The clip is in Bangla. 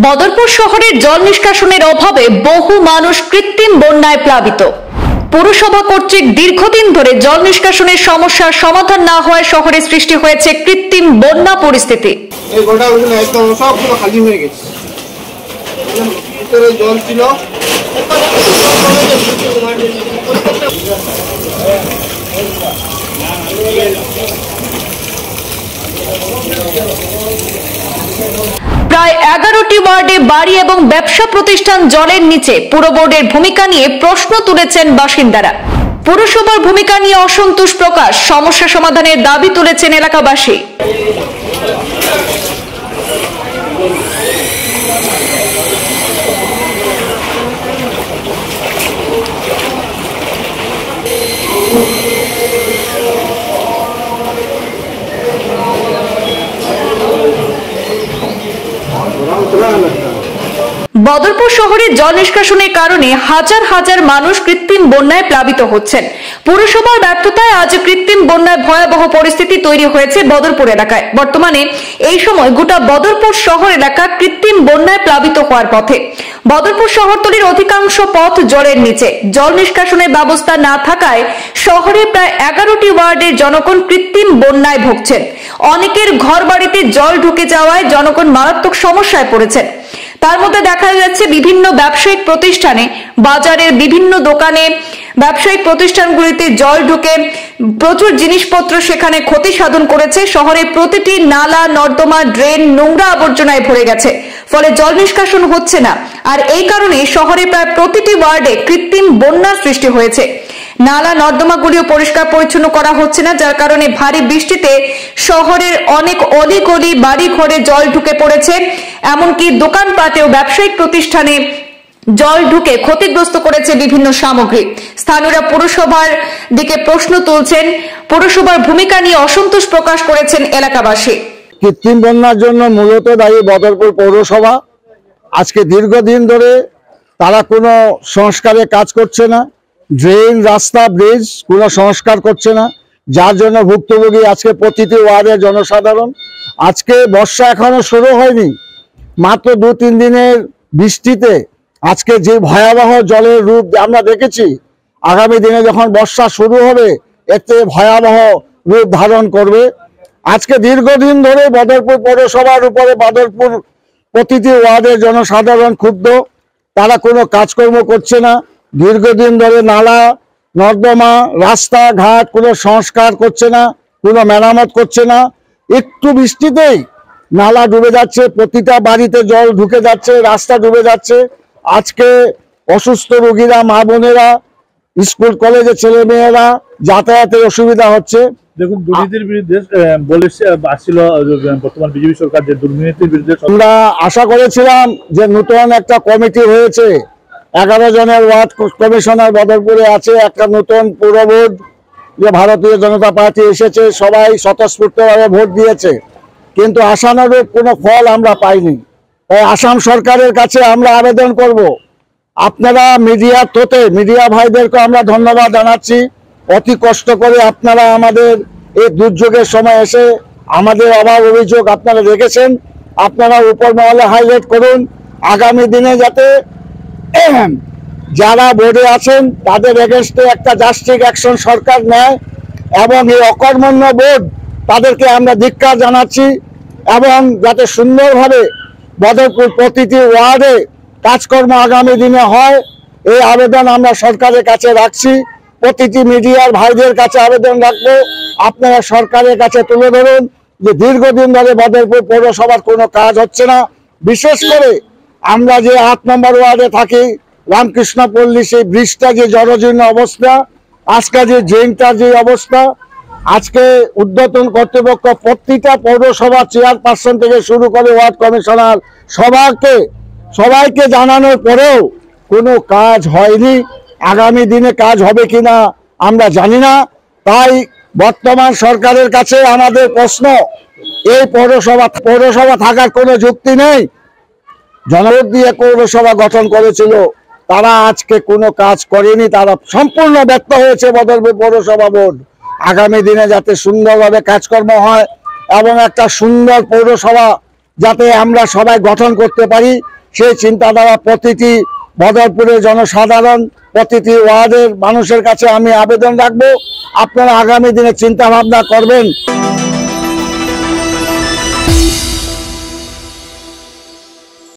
বদরপুর শহরের জল নিষ্কাশনের অভাবে বহু মানুষ কৃত্রিম বন্যায় প্লাবিত। পৌরসভা কর্তৃক দীর্ঘদিন ধরে জল নিষ্কাশনের সমস্যার সমাধান না হওয়ায় শহরে সৃষ্টি হয়েছে কৃত্রিম বন্যা পরিস্থিতি। এই গোটাগুলো একদম সবগুলো খালি হয়ে গেছে, ভিতরে জল ছিল। প্রায় 11টি ওয়ার্ডে বাড়ি এবং ব্যবসা প্রতিষ্ঠান জলের নিচে। পুর বোর্ডের ভূমিকা নিয়ে প্রশ্ন তুলেছেন বাসিন্দারা। পুরসভার ভূমিকা নিয়ে অসন্তোষ প্রকাশ, সমস্যা সমাধানের দাবি তুলেছেন এলাকাবাসী। বদরপুর শহরে জল নিষ্কাশনের কারণে হাজার হাজার মানুষ কৃত্রিম বন্যায় প্লাবিত হচ্ছেন। পুরসভার ব্যর্থতায় আজ কৃত্রিম বন্যায় ভয়াবহ পরিস্থিতি তৈরি হয়েছে বদরপুর এলাকায়। বর্তমানে এই সময় গোটা বদরপুর শহর এলাকা কৃত্রিম বন্যায় প্লাবিত হওয়ার পথে। বদরপুর শহরতলির অধিকাংশ পথ জলের নিচে। জল নিষ্কাশনের ব্যবস্থা না থাকায় শহরে প্রায় 11টি ওয়ার্ডের জনগণ কৃত্রিম বন্যায় ভুগছেন। অনেকের ঘর বাড়িতে জল ঢুকে যাওয়ায় জনগণ মারাত্মক সমস্যায় পড়েছেন। তার মধ্যে দেখা যাচ্ছে বিভিন্ন ব্যবসায়িক প্রতিষ্ঠানে, বাজারের বিভিন্ন দোকানে, ব্যবসায়িক প্রতিষ্ঠানগুলিতে জল ঢুকে প্রচুর জিনিসপত্র সেখানে ক্ষতি সাধন করেছে। শহরের প্রতিটি নালা, নর্দমা, ড্রেন নোংরা আবর্জনায় ভরে গেছে, ফলে জল নিষ্কাশন হচ্ছে না। আর এই কারণে শহরে প্রায় প্রতিটি ওয়ার্ডে কৃত্রিম বন্যার সৃষ্টি হয়েছে। নালা নর্দমাগুলিও পরিষ্কার পরিচ্ছন্ন করা হচ্ছে না, যার কারণে ভারী বৃষ্টিতে শহরের অনেক অলিগলি, বাড়ি ঘরে জল ঢুকে পড়েছে। এমনকি দোকানপাটেও, ব্যবসায়িক প্রতিষ্ঠানে জল ঢুকে ক্ষতিগ্রস্ত করেছে বিভিন্ন সামগ্রী। স্থানীয়রা পুরসভার দিকে প্রশ্ন তুলছেন। পুরসভার ভূমিকা নিয়ে অসন্তোষ প্রকাশ করেছেন এলাকাবাসী। কৃত্রিম বন্যার জন্য মূলত দায়ী বদরপুর পৌরসভা। আজকে দীর্ঘদিন ধরে তারা কোনো সংস্কারের কাজ করছে না। ড্রেন, রাস্তা, ব্রিজ কোনো সংস্কার করছে না, যার জন্য ভুক্তভোগী আজকে প্রতিটি ওয়ার্ডের জনসাধারণ। আজকে বর্ষা এখনো শুরু হয়নি, মাত্র 2-3 দিনের বৃষ্টিতে আজকে যে ভয়াবহ জলের রূপ আমরা দেখেছি, আগামী দিনে যখন বর্ষা শুরু হবে এতে ভয়াবহ রূপ ধারণ করবে। আজকে দীর্ঘদিন ধরে বদরপুর পৌরসভার উপরে বদরপুর প্রতিটি ওয়ার্ডের জনসাধারণ ক্ষুব্ধ। তারা কোনো কাজকর্ম করছে না। দীর্ঘদিন ধরে নালা, নর্দমা, রাস্তাঘাট কোনো সংস্কার করছে না, কোনো মেরামত করছে না। একটু বৃষ্টিতেই নালা ডুবে যাচ্ছে, প্রতিটা বাড়িতে জল ঢুকে যাচ্ছে, রাস্তা ডুবে যাচ্ছে। আজকে অসুস্থ রোগীরা, মা বোনেরা, স্কুল কলেজের ছেলে মেয়েরা যাতায়াতের অসুবিধা হচ্ছে। দেখুন, দুর্নীতির বিরুদ্ধে বলেছে আসছিল বর্তমান বিজেপি সরকার, যে দুর্নীতির বিরুদ্ধে আমরা আশা করেছিলাম যে নতুন একটা কমিটি হয়েছে, 11 জনের ওয়ার্ড কমিশনার বদরপুরে আছে, একটা নতুন পুর বোর্ড, যে ভারতীয় জনতা পার্টি এসেছে, সবাই স্বতঃস্ফূর্তভাবে ভোট দিয়েছে, কিন্তু আশানুরূপ কোনো ফল আমরা পাইনি। তাই আসাম সরকারের কাছে আমরা আবেদন করব, আপনারা মিডিয়ার থ্রুতে মিডিয়া ভাইদেরকে আমরা ধন্যবাদ জানাচ্ছি। অতি কষ্ট করে আপনারা আমাদের এই দুর্যোগের সময় এসে আমাদের অভাব অভিযোগ আপনারা দেখেছেন। আপনারা উপর মহলে হাইলাইট করুন, আগামী দিনে যাতে যারা বোর্ডে আছেন তাদের এগেনস্টে একটা জাস্টিক অ্যাকশন সরকার নেয়, এবং এই অকর্মণ্য বোর্ড তাদেরকে আমরা ধিক্কার জানাচ্ছি, এবং যাতে সুন্দরভাবে বদরপুর প্রতিটি ওয়ার্ডে কাজকর্ম আগামী দিনে হয়, এই আবেদন আমরা সরকারের কাছে রাখছি। প্রতিটি মিডিয়ার ভাইদের কাছে আবেদন রাখবো, আপনারা সরকারের কাছে তুলে ধরুন যে দীর্ঘদিন ধরে বদরপুর পৌরসভার কোনো কাজ হচ্ছে না। বিশেষ করে আমরা যে 8 নম্বর ওয়ার্ডে থাকি, রামকৃষ্ণপল্লী, সেই ব্রিজটা যে জরাজীর্ণ অবস্থা, আজকে যে ড্রেনটার যে অবস্থা, আজকে ঊর্ধ্বতন কর্তৃপক্ষ প্রতিটা পৌরসভা চেয়ারপারসন থেকে শুরু করে ওয়ার্ড কমিশনার সবাইকে জানানোর পরেও কোনো কাজ হয়নি। আগামী দিনে কাজ হবে কিনা আমরা জানি না। তাই বর্তমান সরকারের কাছে আমাদের প্রশ্ন, এই পৌরসভা থাকার কোনো যুক্তি নেই। জনভোট দিয়ে পৌরসভা গঠন করেছিল, তারা আজকে কোনো কাজ করেনি, তারা সম্পূর্ণ ব্যর্থ হয়েছে বদরপুর পৌরসভা বোর্ড। আগামী দিনে যাতে সুন্দরভাবে কাজকর্ম হয় এবং একটা সুন্দর পৌরসভা যাতে আমরা সবাই গঠন করতে পারি, সেই চিন্তাধারা প্রতিটি বদরপুরের জনসাধারণ, প্রতিটি ওয়ার্ডের মানুষের কাছে আমি আবেদন রাখবো। আপনারা আগামী দিনে চিন্তা ভাবনা করবেন।